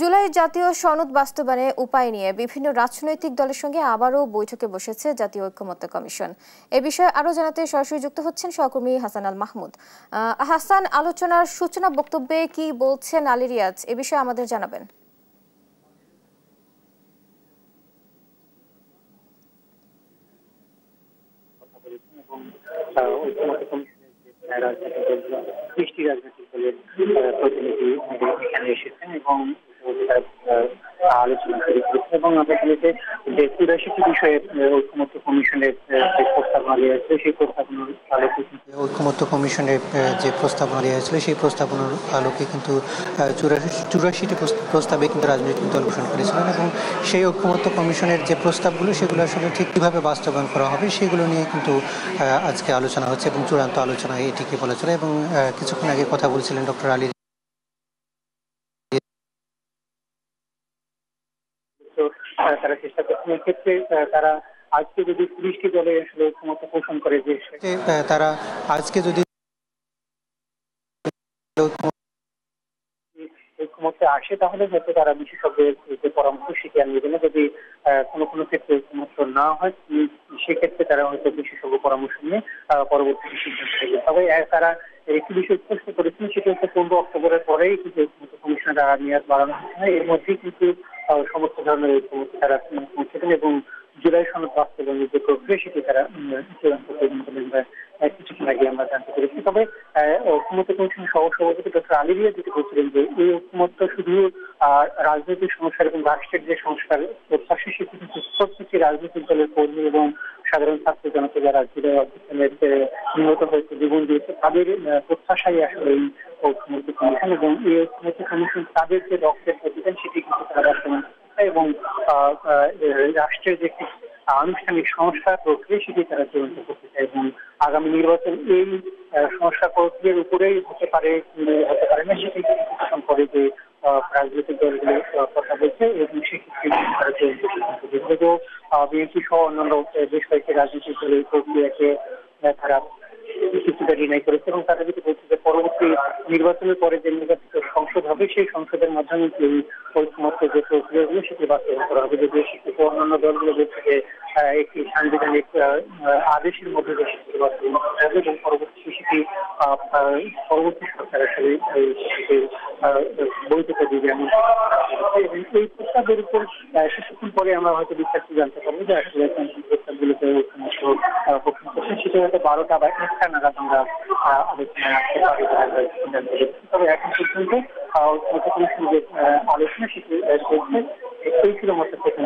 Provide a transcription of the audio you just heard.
জুলাই জাতীয় সনদ বাস্তবায়নে উপায় নিয়ে বিভিন্ন রাজনৈতিক দলের সঙ্গে আবারও বৈঠকে বসেছে জাতীয় ঐকমত্য কমিশন। এ বিষয়ে আরো জানাতে সরাসরি যুক্ত হচ্ছেন সহকর্মী হাসান আল মাহমুদ। হাসান, আলোচনার সূচনা বক্তব্যে কি বলছেন আলী রিয়াজ, এ বিষয়ে আমাদের জানাবেন। রাজনৈতিক দলের প্রতিনিধি এখানে এসেছেন এবং আলোচনা শুরু করেছে এবং আমরা বলেছে যে ৮৪টি বিষয়ে ঐকমত্য কমিশনের যে প্রস্তাবনা দেওয়া হয়েছে সেই প্রস্তাবনার আলোকে ঐকমত্য কমিশনের যে প্রস্তাবনা দেওয়া হয়েছিল সেই প্রস্তাবনার আলোকে কিন্তু ৮৪টি প্রস্তাবে কিন্তু রাজনৈতিক দল ঘোষণা করেছিলেন এবং সেই ঐকমত্য কমিশনের যে প্রস্তাবগুলো সেগুলো আসলে ঠিক কীভাবে বাস্তবায়ন করা হবে সেগুলো নিয়ে কিন্তু আজকে আলোচনা হচ্ছে এবং চূড়ান্ত আলোচনায় এটিকে বলা চলে। এবং কিছুক্ষণ আগে কথা বলছিলেন ডক্টর আলী, তারা চেষ্টা করছেন এক্ষেত্রে তারা আজকে যদি ৩০টি দলে আসলে ঐকমত্য পোষণ করে যে তারা আজকে যদি ঐকমত্যে আসে তাহলে হয়তো তারা বিশেষজ্ঞের যে পরামর্শ সেটি আর নেবে না। যদি কোনো কোনো ক্ষেত্রে ঐকমত্য না হয় সেক্ষেত্রে তারা হয়তো বিশেষজ্ঞ পরামর্শ নিয়ে পরবর্তী সিদ্ধান্ত নেবে। তবে তারা একটি বিষয় স্পষ্ট করেছেন, সেটা হচ্ছে ১৫ অক্টোবরের পরেই কিন্তু ঐকমত্য কমিশনের দ্বারা মেয়াদ বাড়ানো হচ্ছে না। এর মধ্যেই কিন্তু সমস্ত ধরনের ঐকমত্য তারা পৌঁছেছেন এবং জুলাই সনদ বাস্তবায়নের যে প্রক্রিয়া সেটি তারা চূড়ান্ত করবেন বলে কিছুক্ষণ আগে আমরা জানতে পেরেছি। তবে ঐকমত্য কমিশনের সহসভাপতি ডক্টর আলী রিয়াজ যেটি বলছিলেন যে এই ঐকমত্য শুধু রাজনৈতিক সংস্কার এবং রাষ্ট্রের যে সংস্কার প্রত্যাশী সেটি কিন্তু প্রত্যেকটি রাজনৈতিক দলের কর্মী এবং সাধারণ ছাত্র জনতা যারা জুলাই অভ্যুত্থানের নিহত হয়েছে, জীবন দিয়েছে, তাদের প্রত্যাশাই আসলে এই ঐকমত্য কমিশন এবং এই ঐকমত্য কমিশন তাদের যে রক্তের প্রতিদান সেটি কিন্তু তারা বাস্তবায়ন করতে এবং রাষ্ট্রের যে একটি আনুষ্ঠানিক সংস্কার প্রক্রিয়া সেটি তারা চূড়ান্ত করতে চায় এবং আগামী নির্বাচন এই সংস্কার প্রক্রিয়ার উপরেই হতে পারে না সেটি বিশ্লেষণ করে যে রাজনৈতিক দলগুলো কথা বলছে এবং সেক্ষেত্রে তারা চূড়ান্ত সিদ্ধান্ত দেবে। যদিও বিএনপি সহ অন্যান্য বেশ কয়েকটি রাজনৈতিক দলের প্রক্রিয়াকে তারা কিছুটা ডিনাই করেছে এবং তারা যেটি বলছে যে পরবর্তী নির্বাচনের পরে যে নির্বাচিত সংসদ হবে সেই সংসদের মাধ্যমে এই ঐকমত্য যে প্রক্রিয়াগুলো সেটি বাস্তবায়ন করা হবে। যদি শিক্ষিত অন্যান্য দলগুলো বলছে যে একটি সাংবিধানিক আদেশের মধ্যে দিয়ে সেটি বাস্তবায়ন করা হবে এবং পরবর্তী সরকার আসলে সেটিকে বৈধতা দিবে এমন এবং এই প্রস্তাবের উপর কিছুক্ষণ পরে আমরা হয়তো বিস্তারিত জানতে পারবো যে আসলে প্রস্তাবগুলোতে ঐকমত্য পোষণ করছে সেটা হয়তো ১২টা বা ১টা নাগাদ আমরা আলোচনায় আসতে পারি জানতে পেরেছি। তবে এখন পর্যন্ত ঐকমত্য কমিশন যে আলোচনা সেটি চলছে এই ছিল মতো প্রথম